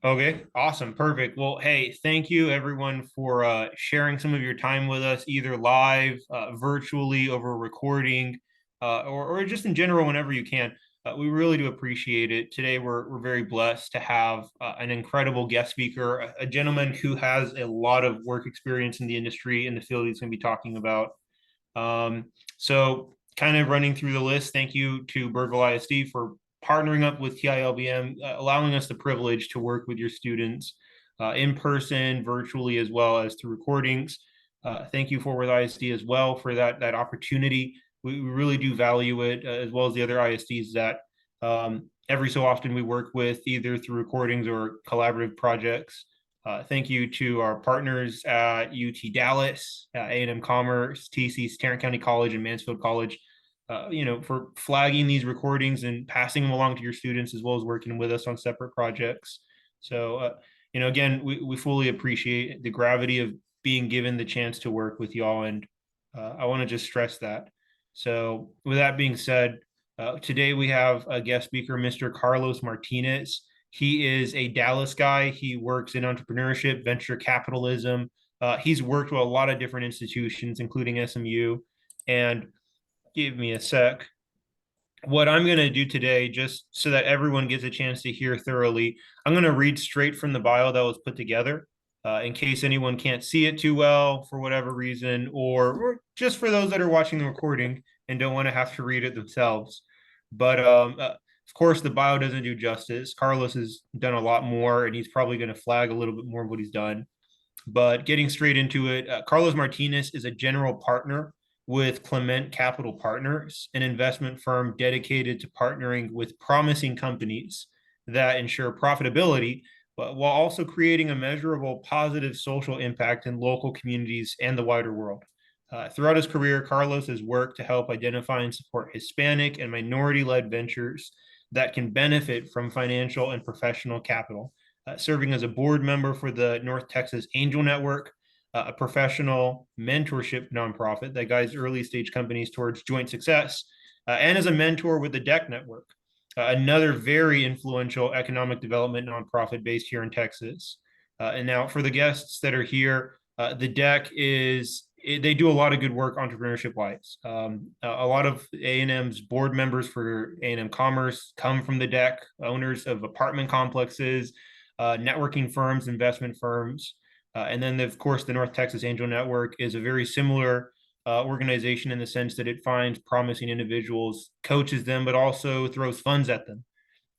Okay, awesome, perfect. Well, hey, thank you everyone for sharing some of your time with us, either live, virtually over recording, or just in general whenever you can. We really do appreciate it. Today, we're very blessed to have an incredible guest speaker, a gentleman who has a lot of work experience in the industry in the field he's going to be talking about. So kind of running through the list, thank you to Berkeley ISD for partnering up with TILBM, allowing us the privilege to work with your students in person, virtually, as well as through recordings. Thank you Fort Worth ISD as well for that opportunity. We really do value it, as well as the other ISDs that every so often we work with, either through recordings or collaborative projects. Thank you to our partners at UT Dallas, A&M Commerce, TC's Tarrant County College, and Mansfield College, for flagging these recordings and passing them along to your students, as well as working with us on separate projects. So, again, we fully appreciate the gravity of being given the chance to work with y'all. And I want to just stress that. So, with that being said, today we have a guest speaker, Mr. Carlos Martinez. He is a Dallas guy. He works in entrepreneurship, venture capitalism. He's worked with a lot of different institutions, including SMU. And give me a sec. What I'm going to do today, just so that everyone gets a chance to hear thoroughly, I'm going to read straight from the bio that was put together, in case anyone can't see it too well for whatever reason, or just for those that are watching the recording and don't want to have to read it themselves. But of course, the bio doesn't do justice. Carlos has done a lot more, and he's probably going to flag a little bit more of what he's done. But getting straight into it, Carlos Martinez is a general partner with Clement Capital Partners, an investment firm dedicated to partnering with promising companies that ensure profitability, but while also creating a measurable positive social impact in local communities and the wider world. Throughout his career, Carlos has worked to help identify and support Hispanic and minority-led ventures that can benefit from financial and professional capital, serving as a board member for the North Texas Angel Network, a professional mentorship nonprofit that guides early stage companies towards joint success, and as a mentor with the DEC Network, another very influential economic development nonprofit based here in Texas. And now, for the guests that are here, the DEC they do a lot of good work entrepreneurship wise. A lot of A&M's board members for A&M Commerce come from the DEC, owners of apartment complexes, networking firms, investment firms. And then, of course, the North Texas Angel Network is a very similar organization in the sense that it finds promising individuals, coaches them, but also throws funds at them.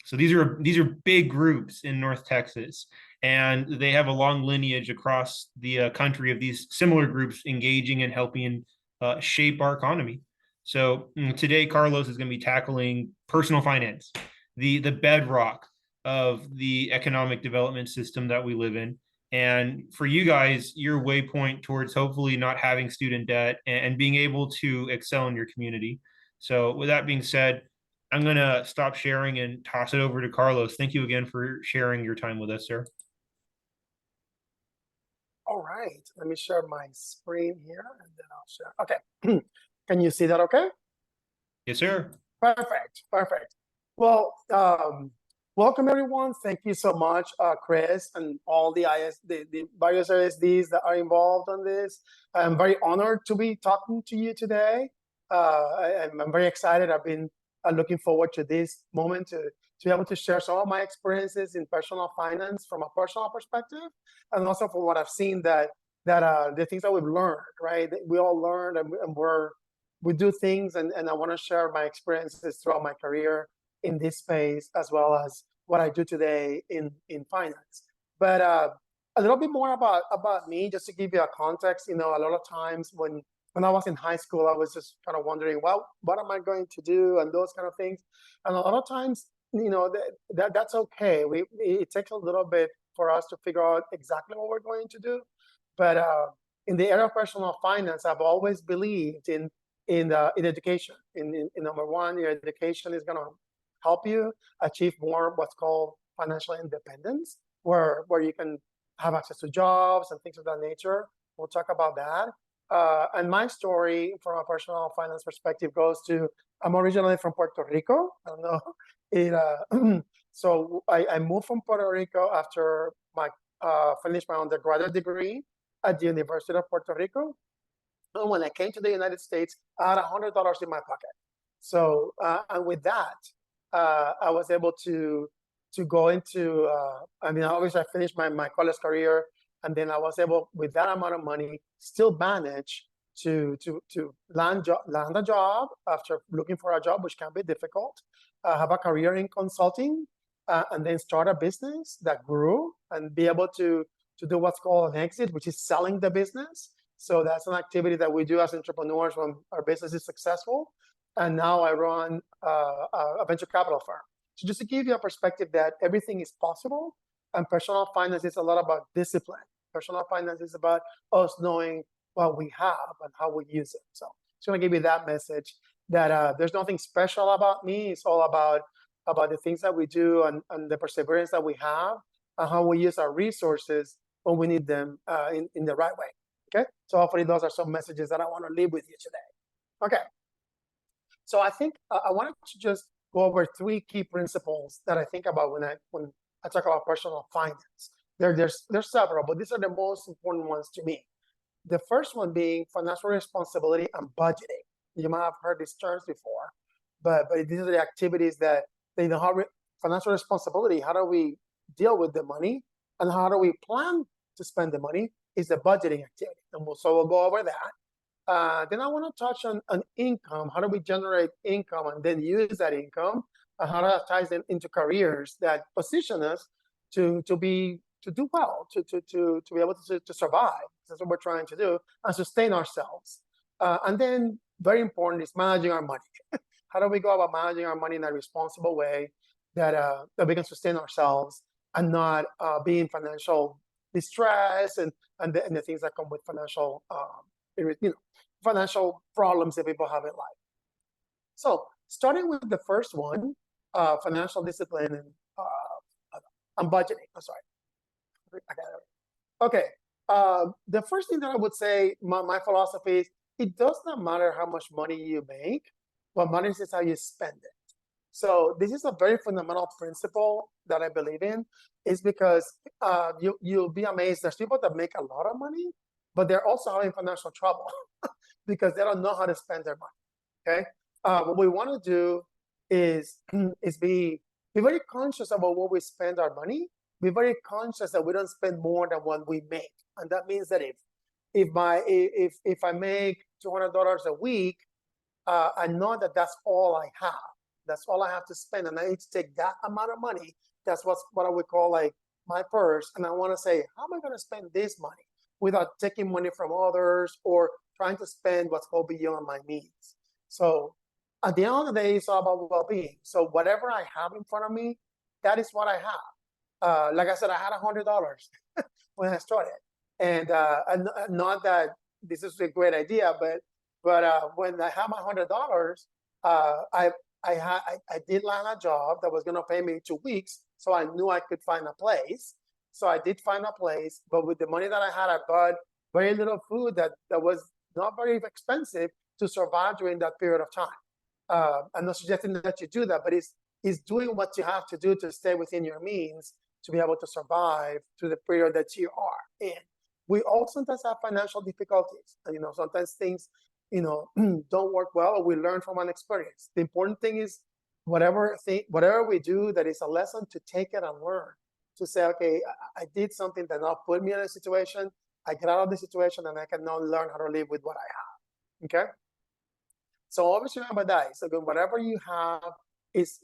So these are big groups in North Texas, and they have a long lineage across the country of these similar groups engaging and helping shape our economy. So today, Carlos is going to be tackling personal finance, the bedrock of the economic development system that we live in. And for you guys, your waypoint towards hopefully not having student debt and being able to excel in your community. So with that being said, I'm going to stop sharing and toss it over to Carlos. Thank you again for sharing your time with us, sir. All right, let me share my screen here and then I'll share. Okay, can you see that okay? Yes, sir. Perfect, perfect. Well, welcome everyone. Thank you so much, Chris, and all the various ISDs that are involved on this. I'm very honored to be talking to you today. I'm very excited. I've been looking forward to this moment to be able to share some of my experiences in personal finance from a personal perspective, and also from what I've seen that the things that we've learned, right? We all learn and we do things, and I want to share my experiences throughout my career in this space, as well as what I do today in finance. But a little bit more about me, just to give you a context. A lot of times when I was in high school, I was just kind of wondering, well, what am I going to do, and those kind of things. And a lot of times, that's okay. It takes a little bit for us to figure out exactly what we're going to do. But in the area of personal finance, I've always believed in education. In number one, your education is going to help you achieve more what's called financial independence, where you can have access to jobs and things of that nature. We'll talk about that. And my story from a personal finance perspective goes to, I'm originally from Puerto Rico. I don't know So I moved from Puerto Rico after my finished my undergraduate degree at the University of Puerto Rico. And when I came to the United States, I had $100 in my pocket. So and with that, I was able to go into. I mean, obviously, I finished my college career, and then I was able, with that amount of money, still manage to land a job after looking for a job, which can be difficult. Have a career in consulting, and then start a business that grew, and be able to do what's called an exit, which is selling the business. So that's an activity that we do as entrepreneurs when our business is successful. And now I run a venture capital firm. So just to give you a perspective that everything is possible, and personal finance is a lot about discipline. Personal finance is about us knowing what we have and how we use it. So just want to give you that message that there's nothing special about me. It's all about the things that we do, and the perseverance that we have, and how we use our resources when we need them in the right way. Okay, so hopefully those are some messages that I want to leave with you today. Okay, so I think I wanted to just go over 3 key principles that I think about when I talk about personal finance. There's several, but these are the most important ones to me. The first one being financial responsibility and budgeting. You might have heard these terms before, but these are the activities that they know how financial responsibility. How do we deal with the money, and how do we plan to spend the money? Is the budgeting activity, and we'll go over that. Then I want to touch on income. How do we generate income and then use that income, and how that ties into careers that position us to do well, to be able to survive. That's what we're trying to do, and sustain ourselves. And then very important is managing our money. How do we go about managing our money in a responsible way that we can sustain ourselves and not be in financial distress and the things that come with financial financial problems that people have in life. So starting with the first one, financial discipline and budgeting. I'm sorry. Okay. The first thing that I would say, my philosophy is, it does not matter how much money you make. What matters is how you spend it. So this is a very fundamental principle that I believe in, is because you'll be amazed. There's people that make a lot of money, but they're also having financial trouble because they don't know how to spend their money. Okay, what we want to do is be very conscious about what we spend our money. Be very conscious that we don't spend more than what we make, and that means that if I make $200 a week, I know that that's all I have. That's all I have to spend, and I need to take that amount of money. That's what I would call like my purse, and I want to say, how am I going to spend this money without taking money from others or trying to spend what's called beyond my means? So at the end of the day, it's all about well-being. So whatever I have in front of me, that is what I have. Like I said, I had $100 when I started, and not that this is a great idea, but when I had my $100, I did land a job that was going to pay me 2 weeks, so I knew I could find a place. So I did find a place, but with the money that I had, I bought very little food that was not very expensive to survive during that period of time. I'm not suggesting that you do that, but it's doing what you have to do to stay within your means to be able to survive through the period that you are in. We all sometimes have financial difficulties, and sometimes things don't work well, or we learn from an experience. The important thing is whatever we do that is a lesson, to take it and learn, to say, okay, I did something that now put me in a situation, I get out of the situation, and I can now learn how to live with what I have. Okay, so always remember that. So whatever you have is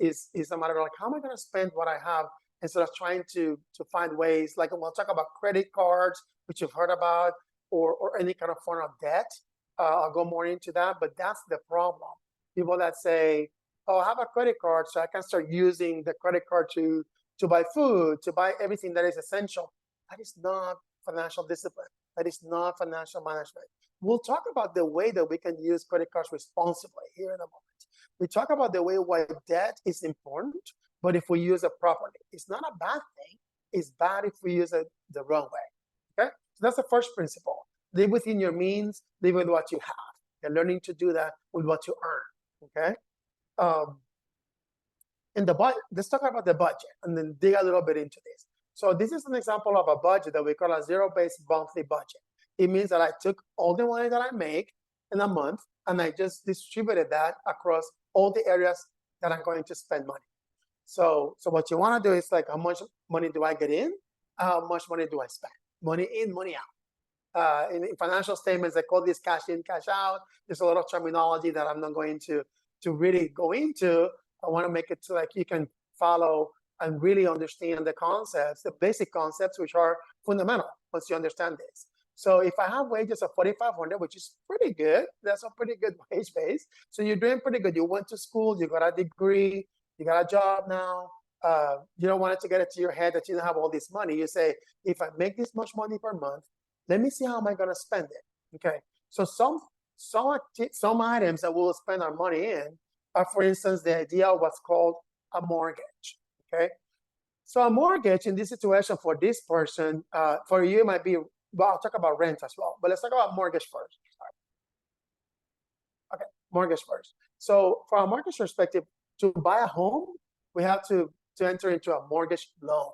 a matter of like, how am I going to spend what I have, instead of trying to find ways, like we'll talk about credit cards, which you've heard about, or any kind of form of debt. I'll go more into that, but that's the problem. People that say, oh, I have a credit card, so I can start using the credit card to buy food, to buy everything that is essential. That is not financial discipline. That is not financial management. We'll talk about the way that we can use credit cards responsibly here in a moment. We talk about the way why debt is important, but if we use it properly, it's not a bad thing. It's bad if we use it the wrong way. Okay, so that's the first principle. Live within your means, live with what you have. You're learning to do that with what you earn, okay? in the budget, let's talk about the budget and then dig a little bit into this. So this is an example of a budget that we call a zero-based monthly budget. It means that I took all the money that I make in a month and I just distributed that across all the areas that I'm going to spend money. So what you want to do is like, how much money do I get in? How much money do I spend? Money in, money out. In financial statements, they call this cash in, cash out. There's a lot of terminology that I'm not going to really go into. I want to make it so like you can follow and really understand the concepts, the basic concepts, which are fundamental once you understand this. So if I have wages of $4,500, which is pretty good, that's a pretty good wage base. So you're doing pretty good. You went to school, you got a degree, you got a job now. You don't want it to get it to your head that you don't have all this money. You say, if I make this much money per month, let me see how am I going to spend it. Okay. So some items that we'll spend our money in are, for instance, the idea of what's called a mortgage. Okay. So a mortgage in this situation for this person, for you, it might be, well, I'll talk about rent as well, but let's talk about mortgage first. Sorry. Okay, mortgage first. So from a mortgage perspective, to buy a home, we have to enter into a mortgage loan.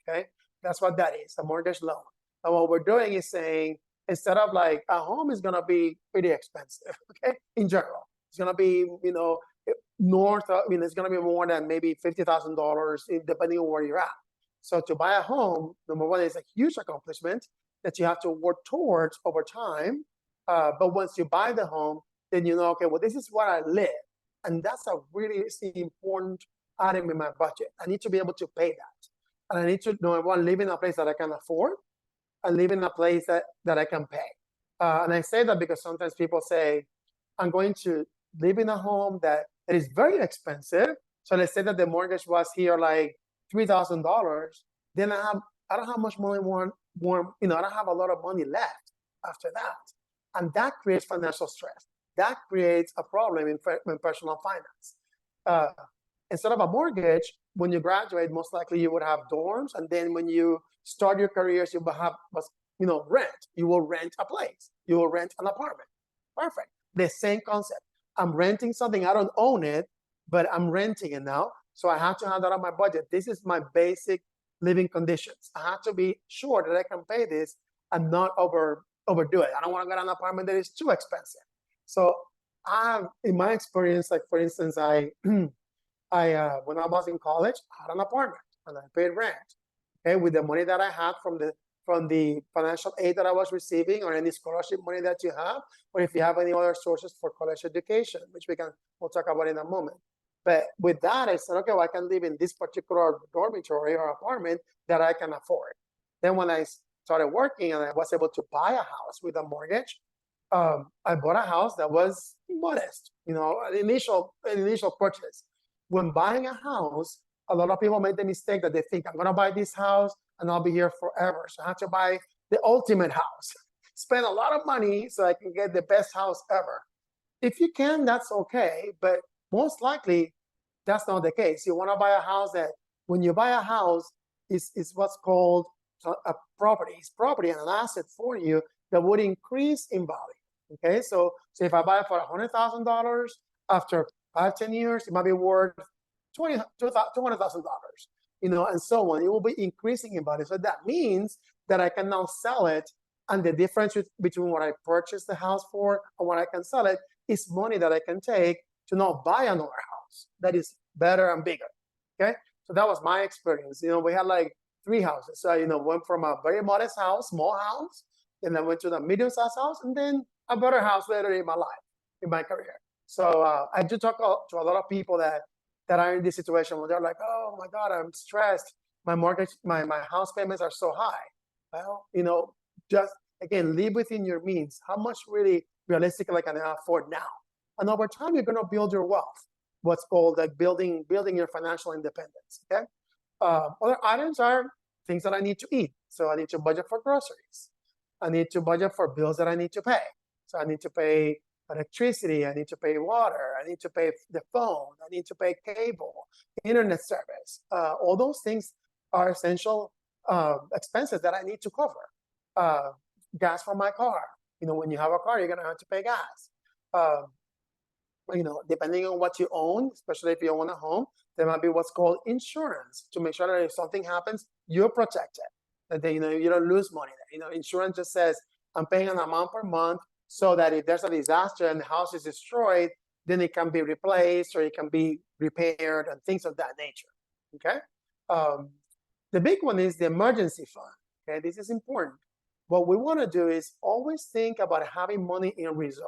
Okay, that's what that is, a mortgage loan. And what we're doing is saying, instead of like a home is going to be pretty expensive, okay, in general, it's going to be, you know, north of, I mean, it's going to be more than maybe $50,000 depending on where you're at. So to buy a home, number one, is a huge accomplishment that you have to work towards over time. But once you buy the home, then you know, okay, well, this is where I live. And that's a really important item in my budget. I need to be able to pay that. And I need to know, I want to live in a place that I can afford and live in a place that I can pay. And I say that because sometimes people say, I'm going to live in a home that is very expensive. So let's say that the mortgage was here like $3,000. Then I don't have much money more, you know, I don't have a lot of money left after that. And that creates financial stress. That creates a problem in personal finance. Instead of a mortgage, when you graduate, most likely you would have dorms. And then when you start your careers, you will have, you know, rent. You will rent a place. You will rent an apartment. Perfect. The same concept. I'm renting something. I don't own it, but I'm renting it now. So I have to have that on my budget. This is my basic living conditions. I have to be sure that I can pay this and not overdo it. I don't want to get an apartment that is too expensive. So I have, in my experience, like for instance, when I was in college, I had an apartment and I paid rent. Okay, with the money that I had from the financial aid that I was receiving, or any scholarship money that you have, or if you have any other sources for college education, which we'll talk about in a moment. But with that, I said, okay, well, I can live in this particular dormitory or apartment that I can afford. Then when I started working and I was able to buy a house with a mortgage, I bought a house that was modest, you know, an initial purchase. When buying a house, a lot of people make the mistake that they think, I'm going to buy this house and I'll be here forever. So I have to buy the ultimate house, spend a lot of money so I can get the best house ever. If you can, that's okay. But most likely, that's not the case. You want to buy a house that, when you buy a house, is what's called a property. It's property and an asset for you that would increase in value. Okay, so if I buy it for $100,000, after 5-10 years, it might be worth $200,000, you know, and so on. It will be increasing in value. So that means that I can now sell it, and the difference between what I purchased the house for and what I can sell it is money that I can take to now buy another house that is better and bigger. Okay, so that was my experience. You know, we had like 3 houses. So, you know, went from a very modest house, small house, then I went to the medium-sized house, and then a better house later in my life, in my career. So I do talk to a lot of people that are in this situation where they're like, oh my God, I'm stressed. My mortgage, my house payments are so high. Well, you know, just again, live within your means. How much really realistically can I afford now? And over time, you're going to build your wealth. What's called like building your financial independence. Okay. Other items are things that I need to eat. So I need to budget for groceries. I need to budget for bills that I need to pay. So I need to pay electricity, I need to pay water, I need to pay the phone, I need to pay cable, internet service. All those things are essential expenses that I need to cover. Gas for my car. You know, when you have a car, you're going to have to pay gas. You know, depending on what you own, especially if you own a home, There might be what's called insurance to make sure that if something happens, you're protected. That they, you don't lose money. Insurance just says I'm paying an amount per month so that if there's a disaster and the house is destroyed, then it can be replaced or it can be repaired and things of that nature. Okay. The big one is the emergency fund. Okay, this is important. What we want to do is always think about having money in reserve.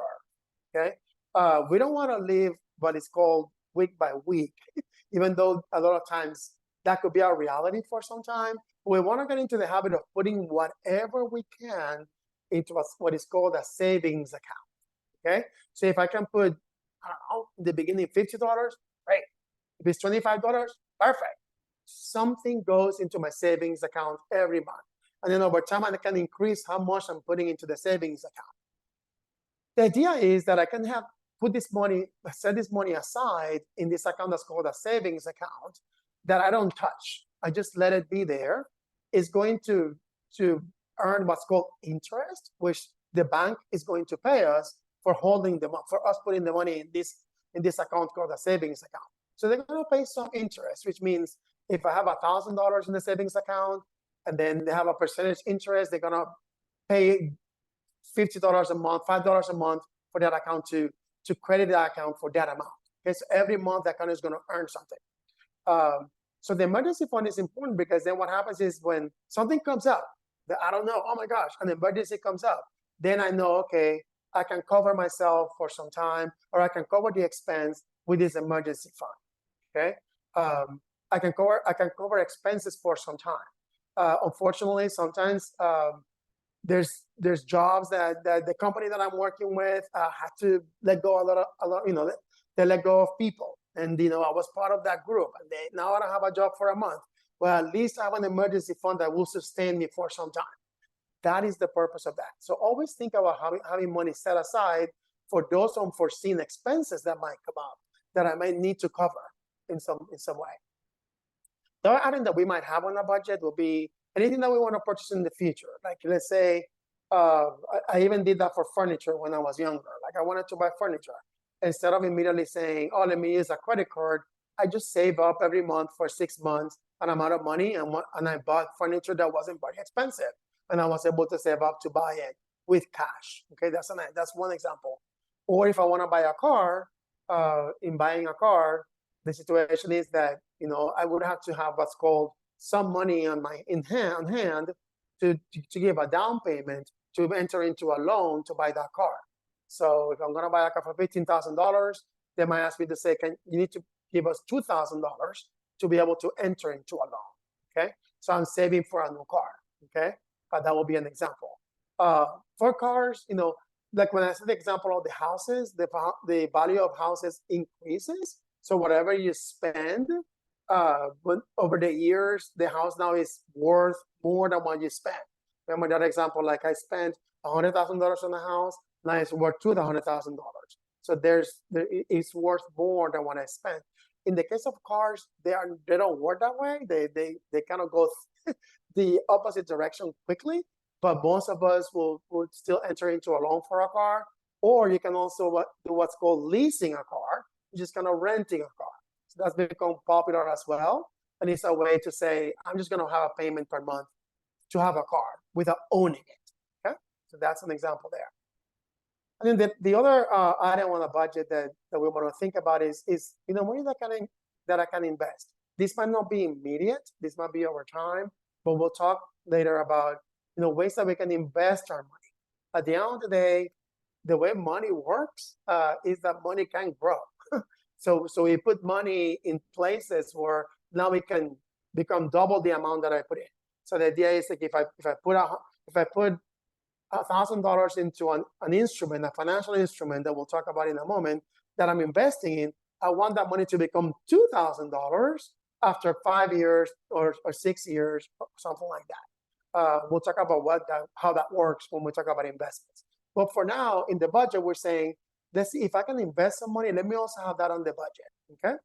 Okay, we don't want to live what is called week by week, even though a lot of times that could be our reality for some time. We want to get into the habit of putting whatever we can into what is called a savings account. Okay, so if I can put, I don't know, in the beginning $50, great. If it's $25, perfect. Something goes into my savings account every month. And then over time, I can increase how much I'm putting into the savings account. The idea is that I can set this money aside in this account that's called a savings account that I don't touch. I just let it be there. It's going to earn what's called interest, which the bank is going to pay us for us putting the money in this account called a savings account. So they're going to pay some interest, which means if I have $1,000 in the savings account and then they have a percentage interest, they're going to pay $50 a month, $5 a month for that account to credit that account for that amount. Okay, so every month that account is going to earn something. So the emergency fund is important because then what happens is when something comes up that I don't know, oh my gosh, an emergency comes up, then I know, okay, I can cover myself for some time, or I can cover the expense with this emergency fund. Okay, I can cover expenses for some time. Unfortunately, sometimes there's jobs that the company that I'm working with had to let go a lot. They let go of people, and I was part of that group, and now I don't have a job for a month. Well, at least I have an emergency fund that will sustain me for some time. That is the purpose of that. So always think about having money set aside for those unforeseen expenses that might come up that I might need to cover in some way. The other item that we might have on our budget will be anything that we want to purchase in the future. Like let's say, I even did that for furniture when I was younger. Like I wanted to buy furniture. Instead of immediately saying, oh, let me use a credit card, I just save up every month for 6 months an amount of money and I bought furniture that wasn't very expensive. And I was able to save up to buy it with cash. Okay, that's one example. Or if I want to buy a car, in buying a car, the situation is that I would have to have what's called some money on hand to give a down payment to enter into a loan to buy that car. So if I'm going to buy a car for $15,000, they might ask me to say, you need to give us $2,000 to be able to enter into a loan. Okay, so I'm saving for a new car. Okay, that will be an example. For cars, like when I said the example of the houses, the value of houses increases. So whatever you spend over the years, the house now is worth more than what you spent. Remember that example? Like I spent $100,000 on the house, now it's worth $200,000. So it's worth more than what I spent. In the case of cars, they don't work that way. They kind of go the opposite direction quickly. But most of us will still enter into a loan for a car, or you can also do what's called leasing a car, which is kind of renting a car. So that's become popular as well. And it's a way to say, I'm just going to have a payment per month to have a car without owning it. Okay, so that's an example there. And then the other item on the budget that we want to think about is money that I can invest. This might not be immediate. This might be over time, but we'll talk later about ways that we can invest our money. At the end of the day, the way money works is that money can grow. So we put money in places where now we can become double the amount that I put in. So the idea is like if I put $1,000 into an instrument, a financial instrument that we'll talk about in a moment that I'm investing in, I want that money to become $2,000 after 5 years or 6 years, or something like that. We'll talk about how that works when we talk about investments. But for now, in the budget, we're saying, let's see if I can invest some money. Let me also have that on the budget. Okay,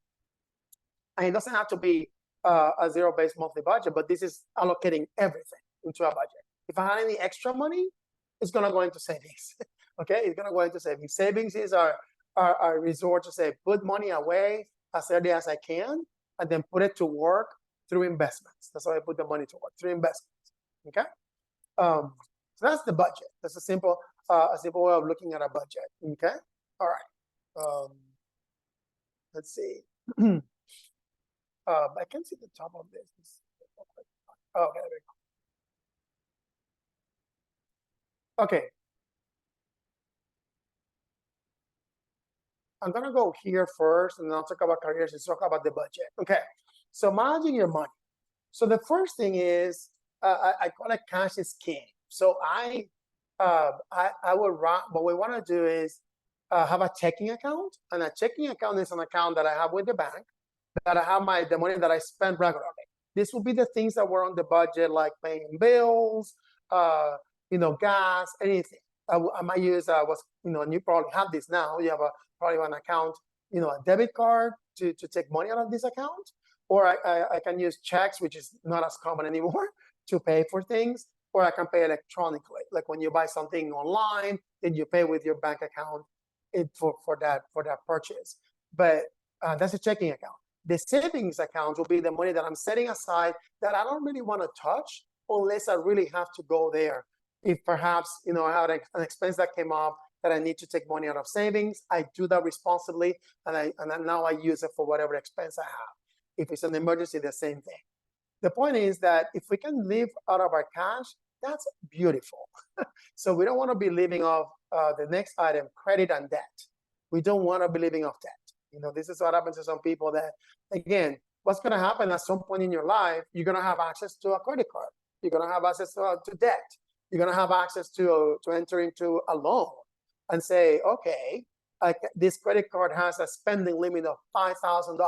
and it doesn't have to be a zero-based monthly budget, but this is allocating everything into a budget. If I have any extra money, it's going to go into savings. Okay, it's going to go into savings. Savings is our resort to say put money away as early as I can, and then put it to work through investments. That's how I put the money to work, through investments. Okay. So that's the budget. That's a simple way of looking at a budget. Okay. All right. Let's see. I can see the top of this. Oh, okay, there we go. Okay. I'm gonna go here first, and then I'll talk about careers and talk about the budget. Okay. So managing your money. So the first thing is I call it cash is king. So I would what we want to do is have a checking account, and a checking account is an account that I have with the bank that I have the money that I spend regularly. This will be the things that were on the budget, like paying bills, gas, anything. I might use and you probably have this now. You have probably an account, a debit card to take money out of this account, or I can use checks, which is not as common anymore, to pay for things, or I can pay electronically. Like when you buy something online, then you pay with your bank account for that purchase. But that's a checking account. The savings account will be the money that I'm setting aside that I don't really want to touch unless I really have to go there. If perhaps I have an expense that came up that I need to take money out of savings, I do that responsibly, and now I use it for whatever expense I have. If it's an emergency, the same thing. The point is that if we can live out of our cash, that's beautiful. So we don't want to be living off the next item, credit and debt. We don't want to be living off debt. This is what happens to some people that, again, what's going to happen at some point in your life, you're going to have access to a credit card. You're going to have access to debt. You're going to have access to enter into a loan and say, okay, this credit card has a spending limit of $5,000.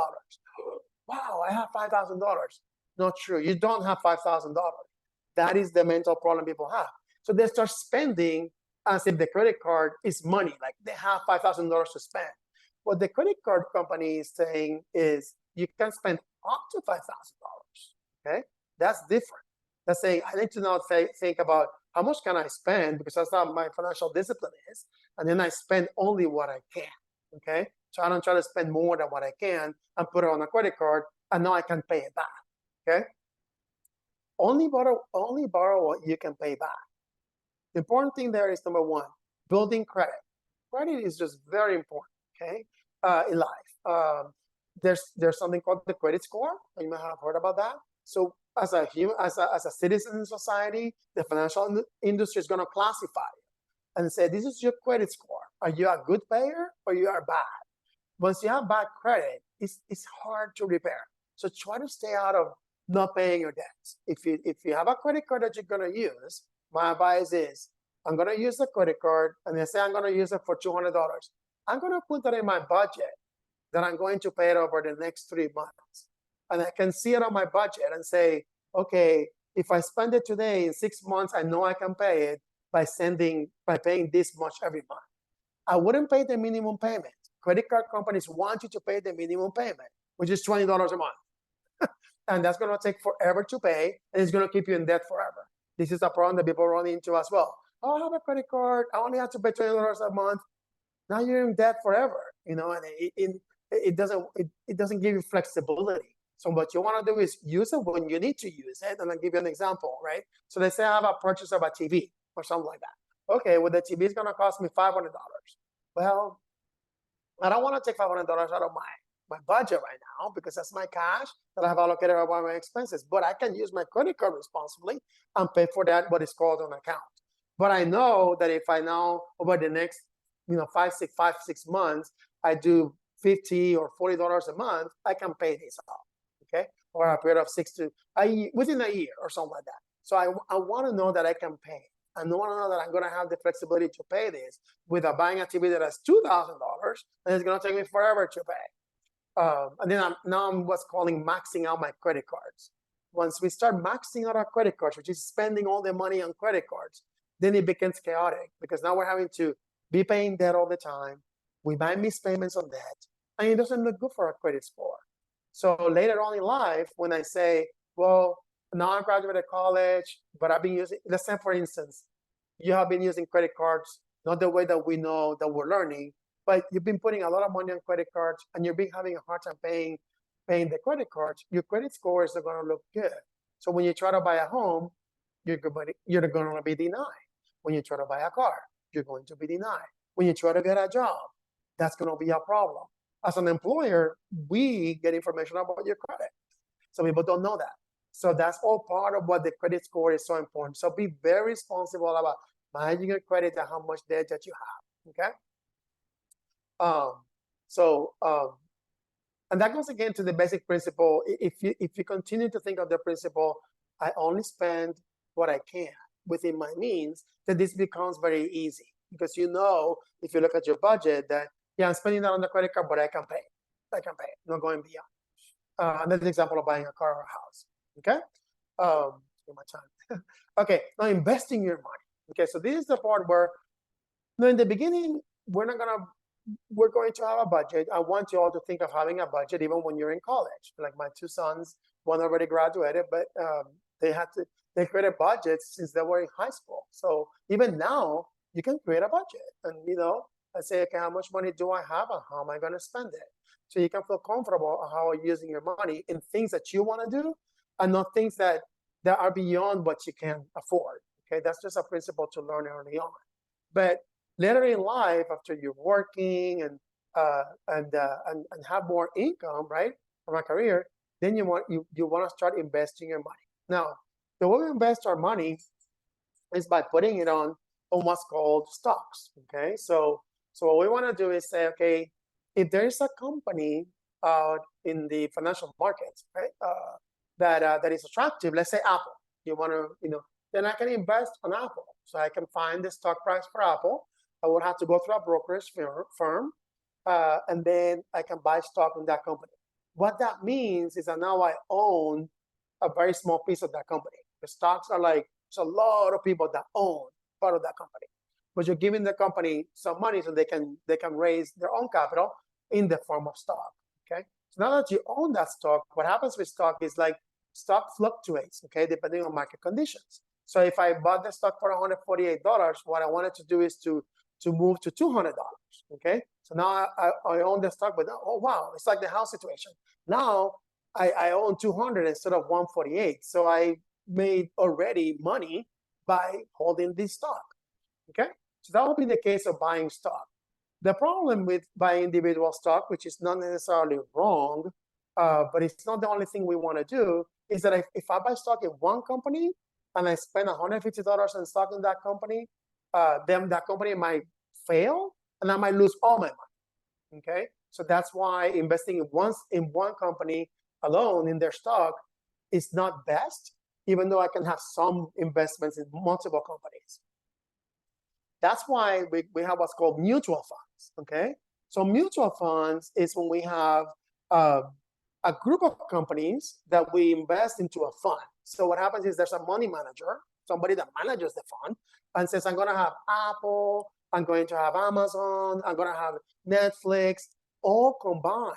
Wow, I have $5,000. Not true. You don't have $5,000. That is the mental problem people have. So they start spending as if the credit card is money, like they have $5,000 to spend. What the credit card company is saying is you can spend up to $5,000. Okay, that's different. That's saying I need to now think about how much can I spend, because that's how my financial discipline is, and then I spend only what I can. Okay, so I don't try to spend more than what I can and put it on a credit card, and now I can pay it back. Okay, only borrow what you can pay back. The important thing there is, number one, building credit. Credit is just very important. Okay, in life, there's something called the credit score. You might have heard about that. So as a citizen in society, the financial industry is going to classify you and say, this is your credit score. Are you a good payer or you are bad? Once you have bad credit, it's hard to repair. So try to stay out of not paying your debts. If you have a credit card that you're going to use, my advice is, I'm going to use the credit card, and they say I'm going to use it for $200. I'm going to put that in my budget that I'm going to pay it over the next 3 months. And I can see it on my budget and say, okay, if I spend it today, in 6 months, I know I can pay it by paying this much every month. I wouldn't pay the minimum payment. Credit card companies want you to pay the minimum payment, which is $20 a month. And that's going to take forever to pay, and it's going to keep you in debt forever. This is a problem that people run into as well. Oh, I have a credit card. I only have to pay $20 a month. Now you're in debt forever, and it doesn't give you flexibility. So what you want to do is use it when you need to use it. And I'll give you an example, right? So let's say I have a purchase of a TV or something like that. Okay, well, the TV is going to cost me $500. Well, I don't want to take $500 out of my budget right now, because that's my cash that I have allocated around my expenses. But I can use my credit card responsibly and pay for that, what is called an account. But I know that if I now, over the next 5-6 months, I do $50 or $40 a month, I can pay this off. Okay, or a period of within a year or something like that. So I want to know that I can pay. I want to know that I'm going to have the flexibility to pay this without buying a TV that has $2,000, and it's going to take me forever to pay. And then I'm what's calling maxing out my credit cards. Once we start maxing out our credit cards, which is spending all the money on credit cards, then it becomes chaotic, because now we're having to be paying debt all the time. We might miss payments on debt, and it doesn't look good for our credit score. So later on in life, when I say, well, now I graduated college, but I've been using, let's say, for instance, you have been using credit cards, not the way that we know that we're learning, but you've been putting a lot of money on credit cards, and you've been having a hard time paying paying the credit cards, your credit scores are going to look good. So when you try to buy a home, you're going to be denied. When you try to buy a car, you're going to be denied. When you try to get a job, that's going to be a problem. As an employer, we get information about your credit. So people don't know that. So that's all part of what the credit score is so important. So be very responsible about managing your credit and how much debt that you have. Okay. And that goes again to the basic principle. If you continue to think of the principle, I only spend what I can within my means, then this becomes very easy, because if you look at your budget, that I'm spending that on the credit card, but I can pay. Not going beyond. Another example of buying a car or a house. Okay. My time. Okay. Now investing your money. Okay. So this is the part where, in the beginning, we're going to have a budget. I want you all to think of having a budget even when you're in college. Like my two sons, one already graduated, but they created budgets since they were in high school. So even now, you can create a budget, and I say, okay, how much money do I have, and how am I going to spend it? So you can feel comfortable on how you're using your money in things that you want to do, and not things that are beyond what you can afford. Okay, that's just a principle to learn early on. But later in life, after you're working and have more income, right, from a career, then you want to start investing your money. Now, the way we invest our money is by putting it on what's called stocks. Okay, so what we want to do is say, okay, if there is a company in the financial markets, right, that is attractive, let's say Apple, then I can invest on Apple. So I can find the stock price for Apple. I would have to go through a brokerage firm, and then I can buy stock in that company. What that means is that now I own a very small piece of that company. The stocks are like, there's a lot of people that own part of that company, but you're giving the company some money so they can raise their own capital in the form of stock. Okay, so now that you own that stock, what happens with stock is like stock fluctuates, okay, depending on market conditions. So if I bought the stock for $148, what I wanted to do is to move to $200. Okay, so now I own the stock, but now, oh wow, it's like the house situation. Now I own 200 instead of 148. So I made already money by holding this stock. Okay, so that will be the case of buying stock. The problem with buying individual stock, which is not necessarily wrong, but it's not the only thing we want to do, is that if I buy stock in one company and I spend $150 in stock in that company, then that company might fail and I might lose all my money. Okay, so that's why investing in one company alone in their stock is not best, even though I can have some investments in multiple companies. That's why we have what's called mutual funds. Okay, so mutual funds is when we have a group of companies that we invest into a fund. So what happens is there's a money manager, somebody that manages the fund, and says, I'm going to have Apple, I'm going to have Amazon, I'm going to have Netflix, all combined,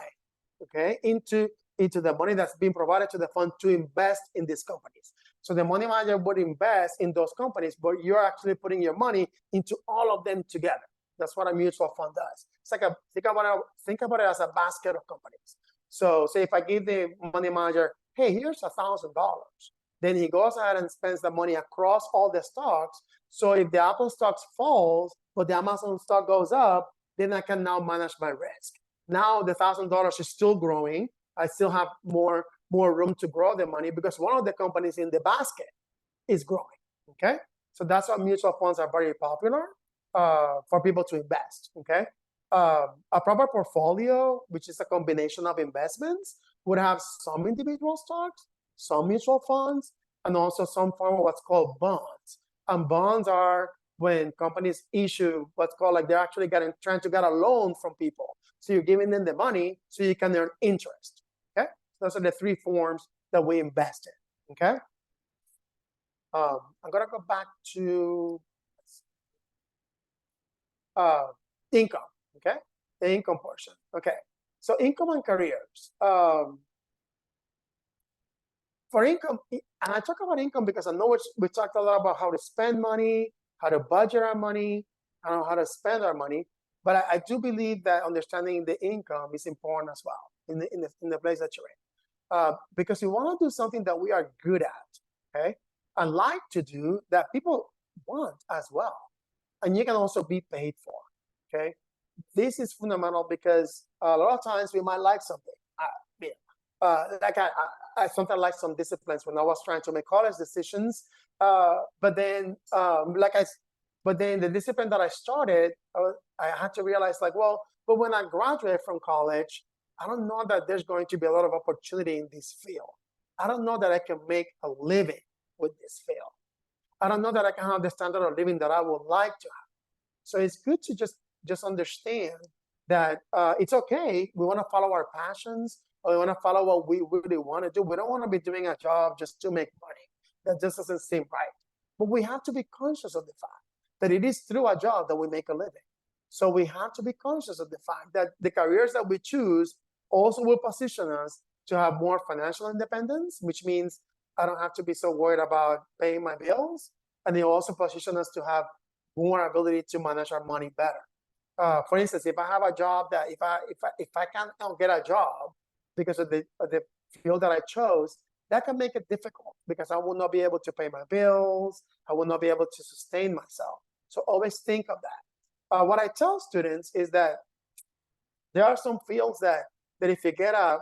okay, into the money that's being provided to the fund to invest in these companies. So the money manager would invest in those companies, but you're actually putting your money into all of them together. That's what a mutual fund does. It's like think about it as a basket of companies. So say if I give the money manager, hey, here's $1,000, then he goes ahead and spends the money across all the stocks. So if the Apple stocks falls, but the Amazon stock goes up, then I can now manage my risk. Now the $1,000 is still growing. I still have more room to grow the money because one of the companies in the basket is growing. Okay, so that's why mutual funds are very popular for people to invest. Okay, a proper portfolio, which is a combination of investments, would have some individual stocks, some mutual funds, and also some form of what's called bonds. And bonds are when companies issue what's called, like, they're actually trying to get a loan from people. So you're giving them the money so you can earn interest. Okay, those are the three forms that we invest in. Okay, I'm gonna go back to income. Okay, the income portion. Okay, so income and careers. For income, and I talk about income because I know we talked a lot about how to spend money, how to budget our money, and how to spend our money. But I do believe that understanding the income is important as well. in the place that you're in. Because we want to do something that we are good at, okay, and like to do that people want as well, and you can also be paid for, okay. This is fundamental because a lot of times we might like something. Like I sometimes like some disciplines when I was trying to make college decisions, but then but then the discipline that I started, I had to realize like, well, but when I graduate from college, I don't know that there's going to be a lot of opportunity in this field. I don't know that I can make a living with this field. I don't know that I can have the standard of living that I would like to have. So it's good to just understand that it's okay. We want to follow our passions, or we want to follow what we really want to do. We don't want to be doing a job just to make money. That just doesn't seem right. But we have to be conscious of the fact that it is through a job that we make a living. So we have to be conscious of the fact that the careers that we choose also will position us to have more financial independence, which means I don't have to be so worried about paying my bills. And they also position us to have more ability to manage our money better. For instance, if I have a job that if I can't get a job because of the field that I chose, that can make it difficult because I will not be able to pay my bills. I will not be able to sustain myself. So always think of that. What I tell students is that there are some fields that if you get an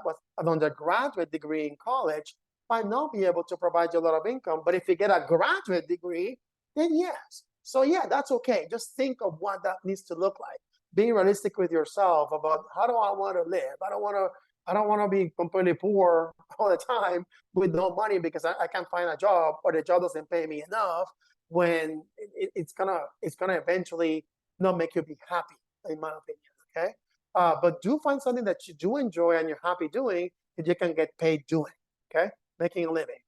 undergraduate degree in college, might not be able to provide you a lot of income. But if you get a graduate degree, then yes. So yeah, that's okay. Just think of what that needs to look like. Being realistic with yourself about how do I want to live? I don't want to be completely poor all the time with no money because I can't find a job or the job doesn't pay me enough, when it's gonna eventually not make you be happy, in my opinion. Okay, but do find something that you do enjoy and you're happy doing that you can get paid doing. Okay, making a living.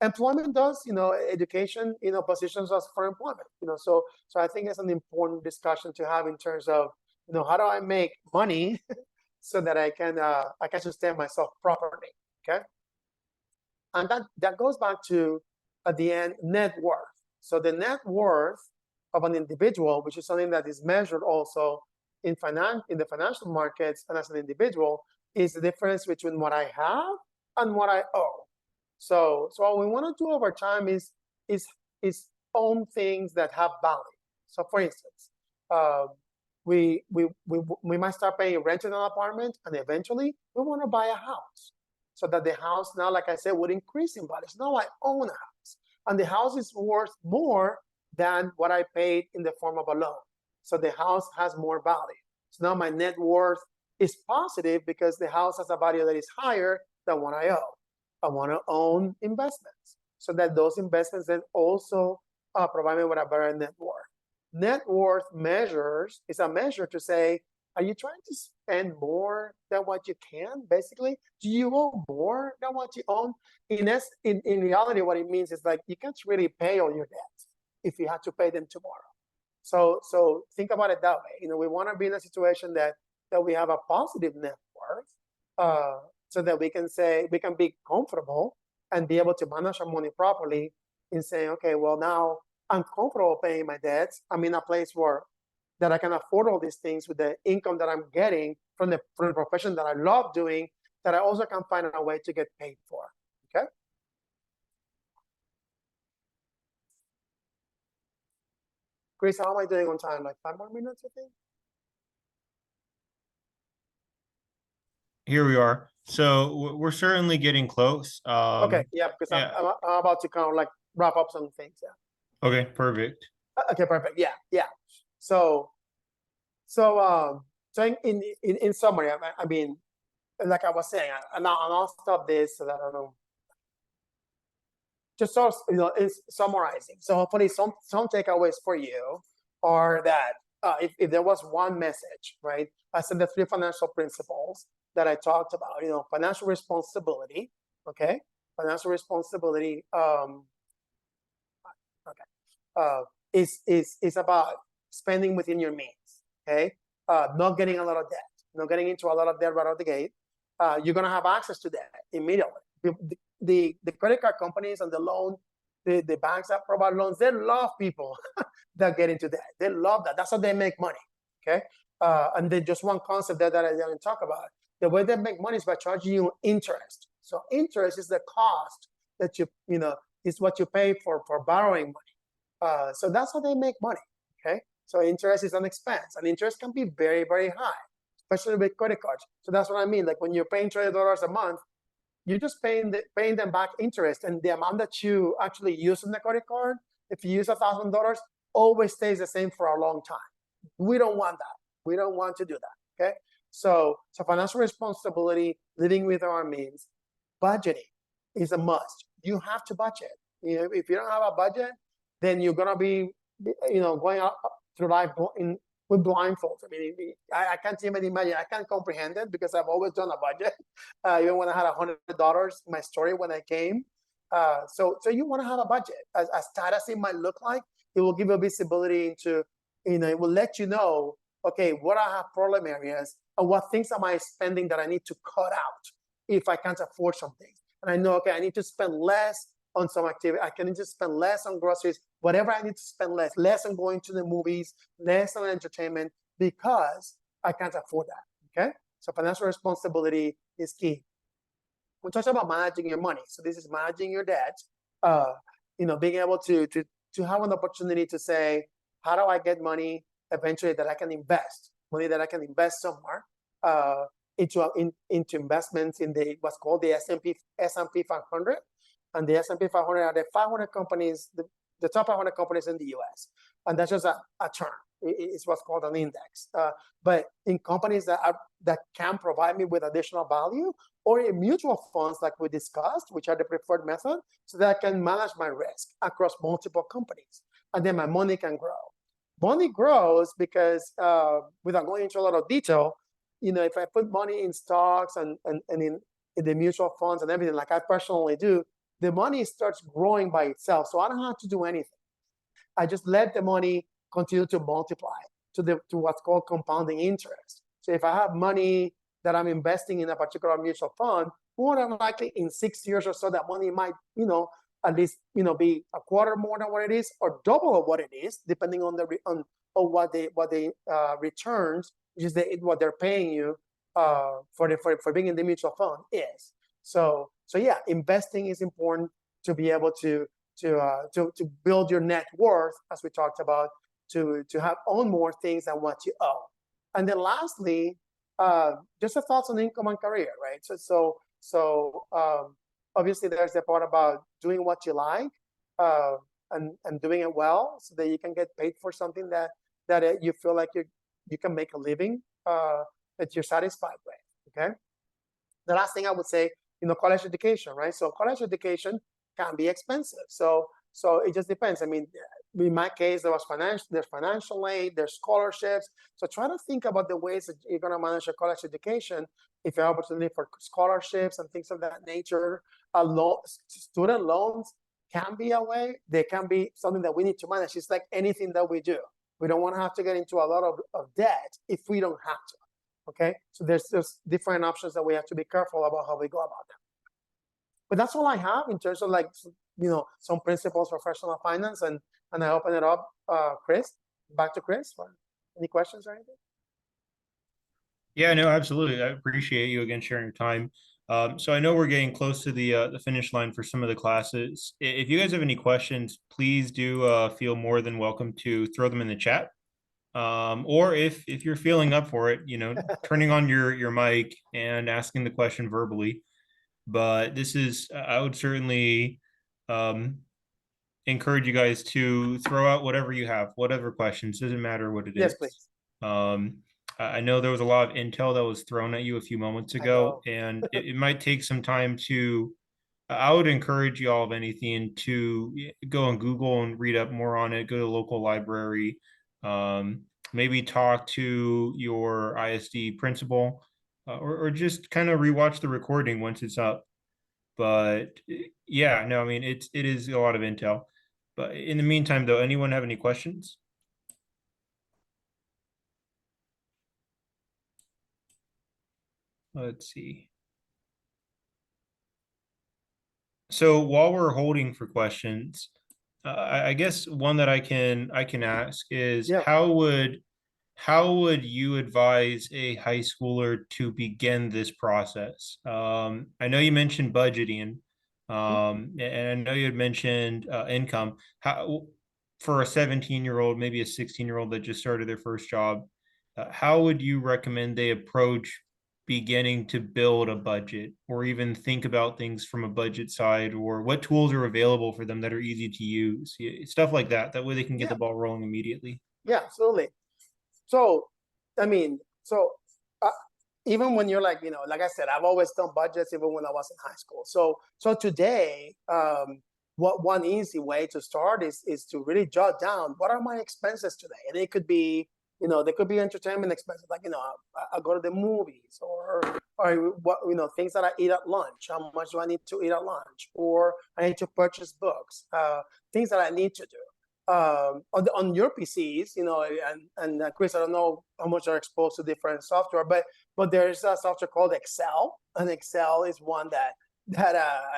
Employment does, education, positions us for employment. So I think it's an important discussion to have in terms of, how do I make money so that I can sustain myself properly. Okay, and that goes back to, at the end, net worth. So the net worth of an individual, which is something that is measured also in the financial markets and as an individual, is the difference between what I have and what I owe. So what we want to do over time is own things that have value. So for instance, we might start paying rent in an apartment, and eventually we want to buy a house, so that the house now, like I said, would increase in value. So now I own a house, and the house is worth more than what I paid in the form of a loan. So the house has more value. So now my net worth is positive because the house has a value that is higher than what I owe. I want to own investments so that those investments then also provide me with a better net worth. Net worth is a measure to say, are you trying to spend more than what you can? Basically, do you owe more than what you own? In reality, what it means is like you can't really pay all your debts if you have to pay them tomorrow. So think about it that way. We want to be in a situation that we have a positive net worth, so that we can be comfortable and be able to manage our money properly in saying, okay, well, now I'm comfortable paying my debts. I'm in a place that I can afford all these things with the income that I'm getting from the profession that I love doing, that I also can find a way to get paid for. Okay. Chris, how am I doing on time? Like 5 more minutes, I think. Here we are. So we're certainly getting close. Okay, yeah, because yeah. I'm about to kind of like wrap up some things. Yeah. Okay, perfect. Okay, perfect. Yeah. So in summary, I mean, like I was saying, and I'll stop this so that I don't. Just so it's summarizing. So hopefully some takeaways for you are that if there was one message, right? I said the 3 financial principles that I talked about. Financial responsibility. Okay, financial responsibility. Is about spending within your means. Okay, not getting a lot of debt, not getting into a lot of debt right out the gate. You're gonna have access to that immediately. The credit card companies and the banks that provide loans, they love people that get into that. They love that. That's how they make money. Okay. And then just one concept that I didn't talk about. The way they make money is by charging you interest. So interest is the cost that is what you pay for borrowing money. So that's how they make money. Okay. So interest is an expense, and interest can be very, very high, especially with credit cards. So that's what I mean. Like when you're paying $20 a month, you're just paying them back interest, and the amount that you actually use on the credit card, if you use $1,000, always stays the same for a long time. We don't want that. We don't want to do that. Okay. So financial responsibility, living with our means, budgeting is a must. You have to budget. If you don't have a budget, then you're gonna be, going out through life with blindfolds. I mean, I can't even imagine. I can't comprehend it because I've always done a budget. Even when I had $100, my story when I came. So you want to have a budget. As tight as it might look like, it will give you visibility into, it will let you know, okay, what I have problem areas and what things am I spending that I need to cut out if I can't afford something. And I know, okay, I need to spend less on some activity. I can need to spend less on groceries, whatever I need to spend less on going to the movies, less on entertainment, because I can't afford that. Okay. So financial responsibility is key. We talked about managing your money. So this is managing your debt. Being able to have an opportunity to say, how do I get money eventually that I can invest, money that I can invest somewhere, into investments in what's called the S&P 500, and the S&P 500 are the 500 companies, the top 500 companies in the U.S. And that's just a term. It's what's called an index. But in companies that can provide me with additional value, or in mutual funds like we discussed, which are the preferred method, so that I can manage my risk across multiple companies, and then my money can grow. Money grows because, without going into a lot of detail, if I put money in stocks and in the mutual funds and everything, like I personally do, the money starts growing by itself. So I don't have to do anything. I just let the money continue to multiply to what's called compounding interest. So if I have money that I'm investing in a particular mutual fund, more than likely in 6 years or so, that money might, at least, be a quarter more than what it is, or double of what it is, depending on what the returns, which is what they're paying you for being in the mutual fund is. So yeah, investing is important to be able to build your net worth, as we talked about, to own more things than what you owe. And then lastly, just a thoughts on income and career, right? So obviously there's the part about doing what you like, and doing it well, so that you can get paid for something that you feel like you can make a living, that you're satisfied with. Okay. The last thing I would say, college education, right? So college education can be expensive. So it just depends. I mean, in my case, there's financial aid, there's scholarships. So try to think about the ways that you're going to manage your college education. If you have opportunity for scholarships and things of that nature, student loans can be a way. They can be something that we need to manage. It's like anything that we do. We don't want to have to get into a lot of debt if we don't have to. Okay, so there's different options that we have to be careful about how we go about them. But that's all I have in terms of some principles for personal finance, and I open it up, Chris, back to Chris for any questions or anything. Yeah, no, absolutely. I appreciate you again sharing your time. So I know we're getting close to the finish line for some of the classes. If you guys have any questions, please do feel more than welcome to throw them in the chat. Or if you're feeling up for it, turning on your mic and asking the question verbally. But I would certainly encourage you guys to throw out whatever you have, whatever questions, doesn't matter what it is. Yes, please. I know there was a lot of intel that was thrown at you a few moments ago, and it might take some time to. I would encourage you all, of anything, to go on Google and read up more on it. Go to the local library. Maybe talk to your ISD principal, or just kind of rewatch the recording once it's up. But yeah, no, I mean, it is a lot of intel. But in the meantime, though, anyone have any questions? Let's see. So while we're holding for questions, I guess one that I can ask is, Yeah. how how would you advise a high schooler to begin this process? I know you mentioned budgeting, and I know you had mentioned income. How for a 17-year-old, maybe a 16-year-old that just started their first job, how would you recommend they approach beginning to build a budget or even think about things from a budget side, or what tools are available for them that are easy to use? Stuff like that. That way they can get Yeah, the ball rolling immediately. yeah, absolutely. So, I mean, so uh, even when you're like, like I said, I've always done budgets even when I was in high school. So today, what one easy way to start is to really jot down what are my expenses today, and it could be, there could be entertainment expenses, like I go to the movies, or what things that I eat at lunch. How much do I need to eat at lunch? Or I need to purchase books, things that I need to do on your PCs, and Chris, I don't know how much are exposed to different software, but there's a software called Excel, and Excel is one that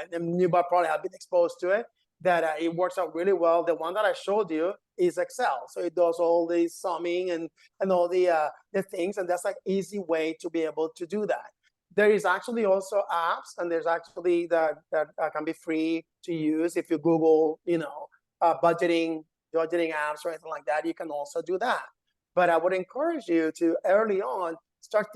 and you probably have been exposed to it. That it works out really well. The one that I showed you is Excel, so it does all the summing and all the things, and that's like easy way to be able to do that. There is actually also apps, and there's actually that can be free to use if you Google, budgeting apps or anything like that. You can also do that. But I would encourage you to early on start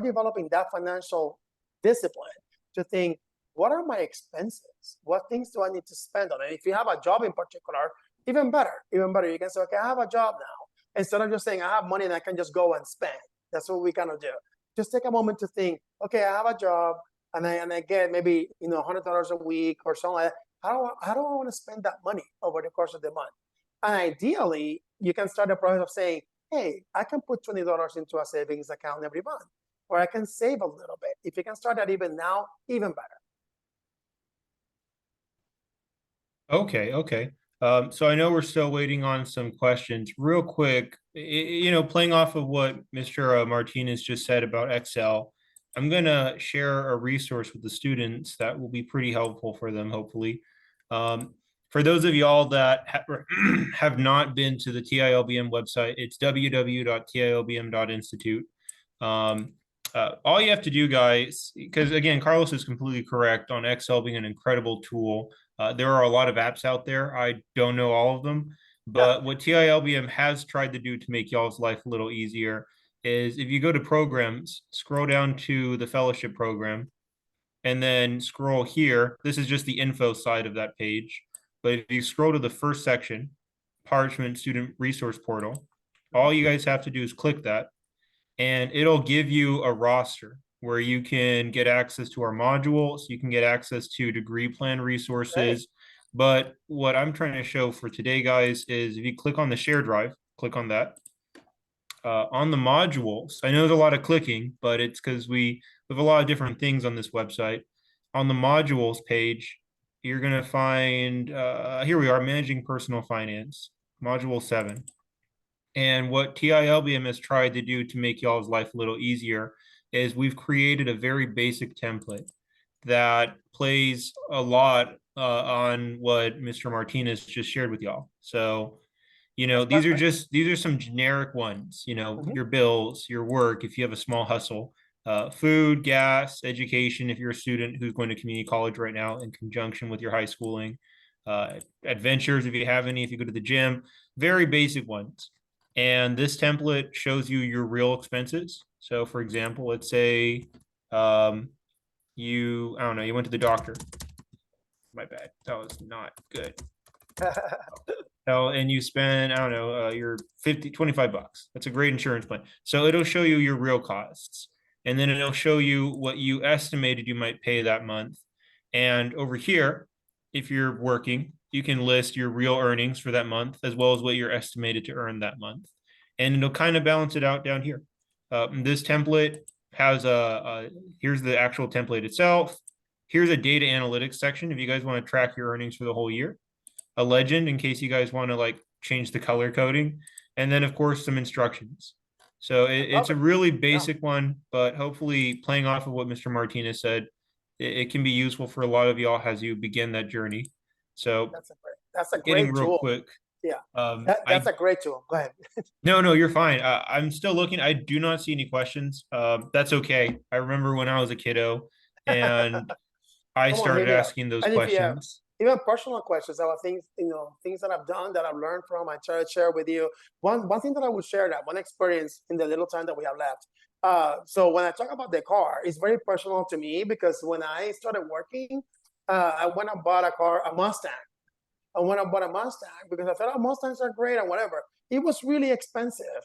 developing that financial discipline to think, what are my expenses? What things do I need to spend on? And if you have a job in particular, even better, even better. You can say, okay, I have a job now. Instead of just saying I have money and I can just go and spend. That's what we kind of do. Just take a moment to think, okay, I have a job and I get maybe $100 a week or something like that. How do I want to spend that money over the course of the month? And ideally, you can start the process of saying, hey, I can put $20 into a savings account every month, or I can save a little bit. If you can start that even now, even better. Okay, okay. So I know we're still waiting on some questions. Real quick, playing off of what Mr. Martinez just said about Excel, I'm gonna share a resource with the students that will be pretty helpful for them, hopefully. For those of y'all that have not been to the TILBM website, it's www.tilbm.institute. All you have to do, guys, because again, Carlos is completely correct on Excel being an incredible tool. There are a lot of apps out there. I don't know all of them, Yeah. but what TILBM has tried to do to make y'all's life a little easier is if you go to programs, scroll down to the fellowship program, and then scroll here. This is just the info side of that page. But if you scroll to the first section, Parchment Student Resource Portal, all you guys have to do is click that, and it'll give you a roster where you can get access to our modules, you can get access to degree plan Great. resources. But what I'm trying to show for today, guys, is if you click on the share drive, click on that. On the modules, I know there's a lot of clicking, but it's because we have a lot of different things on this website. On the modules page, you're going to find, here we are, managing personal finance, module 7. And what TILBM has tried to do to make y'all's life a little easier is we've created a very basic template that plays a lot on what Mr. Martinez just shared with y'all. So, That's perfect. these are some generic ones, Mhm. your bills, your work, if you have a small hustle, food, gas, education, if you're a student who's going to community college right now in conjunction with your high schooling, adventures, if you have any, if you go to the gym, very basic ones. And this template shows you your real expenses. So for example, let's say I don't know, you went to the doctor. My bad. That was not good. And you spend, I don't know, your 25 bucks. That's a great insurance plan. So it'll show you your real costs. And then it'll show you what you estimated you might pay that month. And over here, if you're working, you can list your real earnings for that month, as well as what you're estimated to earn that month. And it'll kind of balance it out down here. This template has here's the actual template itself. Here's a data analytics section if you guys want to track your earnings for the whole year, a legend in case you guys want to like change the color coding, and then of course some instructions. So I love it's a it. really Yeah, basic one, but hopefully playing off of what Mr. Martinez said, it can be useful for a lot of y'all as you begin that journey. So that's a getting great real tool. quick. Yeah, that's I a great tool. Go ahead. no, you're fine. I'm still looking. I do not see any questions. That's okay. I remember when I was a kiddo and I Come on, hit started me up. asking those And if you have questions. even personal questions about things, things that I've done that I've learned from, I try to share with you. One thing that I would share, that one experience in the little time that we have left. So when I talk about the car, it's very personal to me because when I started working, I went and bought a car, a Mustang. I went and bought a Mustang because I thought, oh, Mustangs are great and whatever. It was really expensive,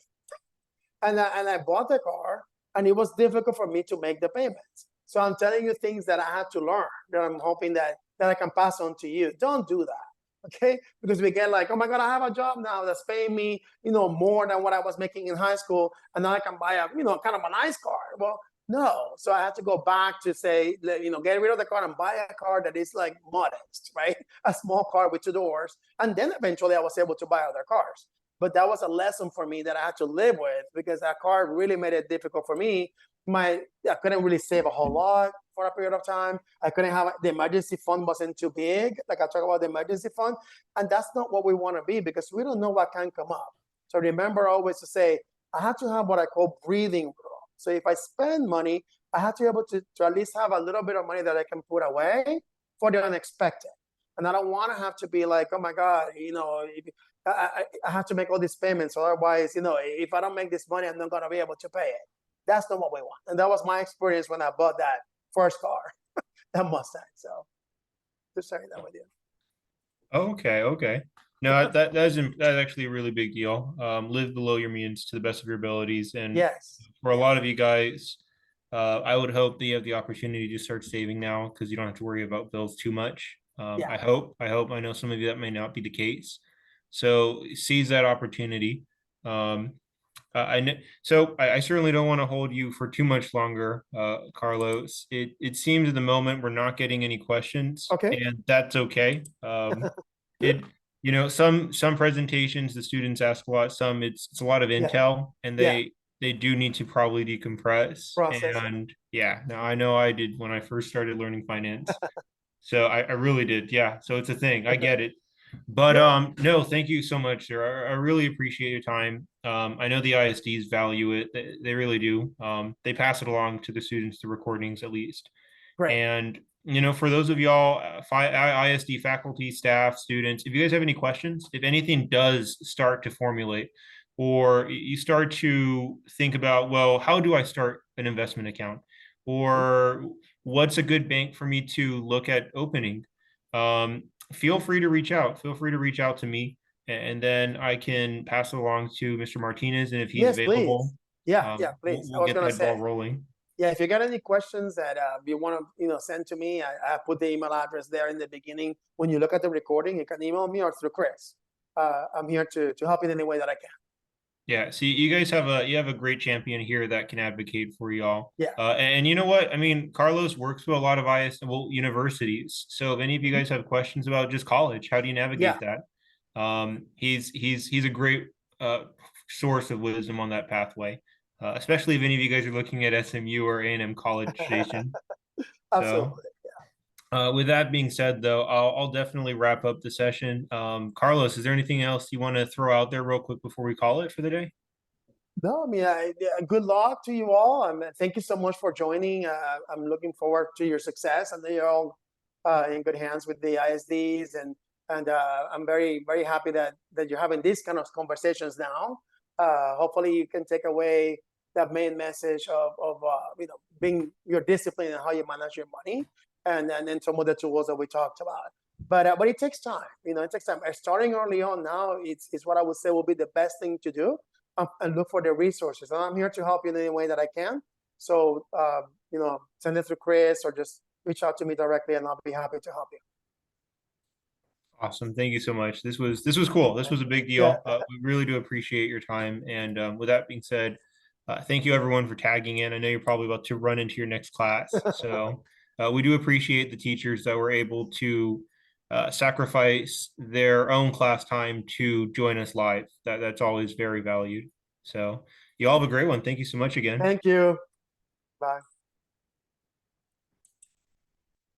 and I bought the car, and it was difficult for me to make the payments. So I'm telling you things that I had to learn that I'm hoping that I can pass on to you. Don't do that, okay? Because we get like, oh my God, I have a job now that's paying me, more than what I was making in high school, and now I can buy a, kind of a nice car. Well, no. So I had to go back to say, get rid of the car and buy a car that is like modest, right? A small car with two doors, and then eventually I was able to buy other cars. But that was a lesson for me that I had to live with because that car really made it difficult for me. I couldn't really save a whole lot for a period of time. I couldn't have the emergency fund wasn't too big. Like I talk about the emergency fund, and that's not what we want to be because we don't know what can come up. So remember always to say, I have to have what I call breathing room. So if I spend money, I have to be able to at least have a little bit of money that I can put away for the unexpected. And I don't want to have to be like, oh my God, I have to make all these payments. Otherwise, if I don't make this money, I'm not going to be able to pay it. That's not what we want. And that was my experience when I bought that first car, that Mustang. So just sharing that with you. Okay. No, that's actually a really big deal. Live below your means to the best of your abilities. And Yes. for a Yeah. lot of you guys, I would hope that you have the opportunity to start saving now because you don't have to worry about bills too much. Yeah. I know some of you that may not be the case. So seize that opportunity. Um, I certainly don't want to hold you for too much longer, Carlos. It seems at the moment we're not getting any questions, Okay. and that's okay. It some presentations the students ask a lot. Some it's a lot of Yeah. intel, and Yeah. they do need to probably decompress. Process. Yeah. And yeah, now I know I did when I first started learning finance. So I really did. Yeah. So it's a thing. I Okay. get it. But Yeah. no, thank you so much, sir. I really appreciate your time. I know the ISDs value it. They really do. They pass it along to the students, the recordings at least. Great. And for those of y'all, ISD faculty, staff, students, if you guys have any questions, if anything does start to formulate, or you start to think about, well, how do I start an investment account? Or what's a good bank for me to look at opening? Feel free to reach out. Feel free to reach out to me, and then I can pass it along to Mr. Martinez. And if he's Yes, please. available, Yeah. Yeah. Please. I we'll was get gonna that ball say. rolling. Yeah, if you got any questions that you want to send to me, I put the email address there in the beginning. When you look at the recording, you can email me or through Chris. I'm here to help in any way that I can. Yeah, see, you guys have a great champion here that can advocate for y'all. Yeah. And you know what? I mean, Carlos works with a lot of universities. So if any of you guys have questions about just college, how do you Yeah. navigate that? He's a great source of wisdom on that pathway, especially if any of you guys are looking at SMU or A&M College Station. So Absolutely. with that being said, though, I'll definitely wrap up the session. Carlos, is there anything else you want to throw out there real quick before we call it for the day? No, I mean, good luck to you all. Thank you so much for joining. I'm looking forward to your success. I know you're all in good hands with the ISDs, and I'm very very happy that you're having these kind of conversations now. Hopefully, you can take away that main message of being your discipline and how you manage your money, and then some of the tools that we talked about. But it takes time. It takes time. Starting early on now, it's what I would say will be the best thing to do, and look for the resources. And I'm here to help you in any way that I can. So, send it to Chris or just reach out to me directly, and I'll be happy to help you. Awesome. Thank you so much. This was cool. This was a big Yeah. deal. We really do appreciate your time. And with that being said, thank you everyone for tagging in. I know you're probably about to run into your next class. So we do appreciate the teachers that were able to sacrifice their own class time to join us live. That's always very valued. So you all have a great one. Thank you so much again. Thank you. Bye.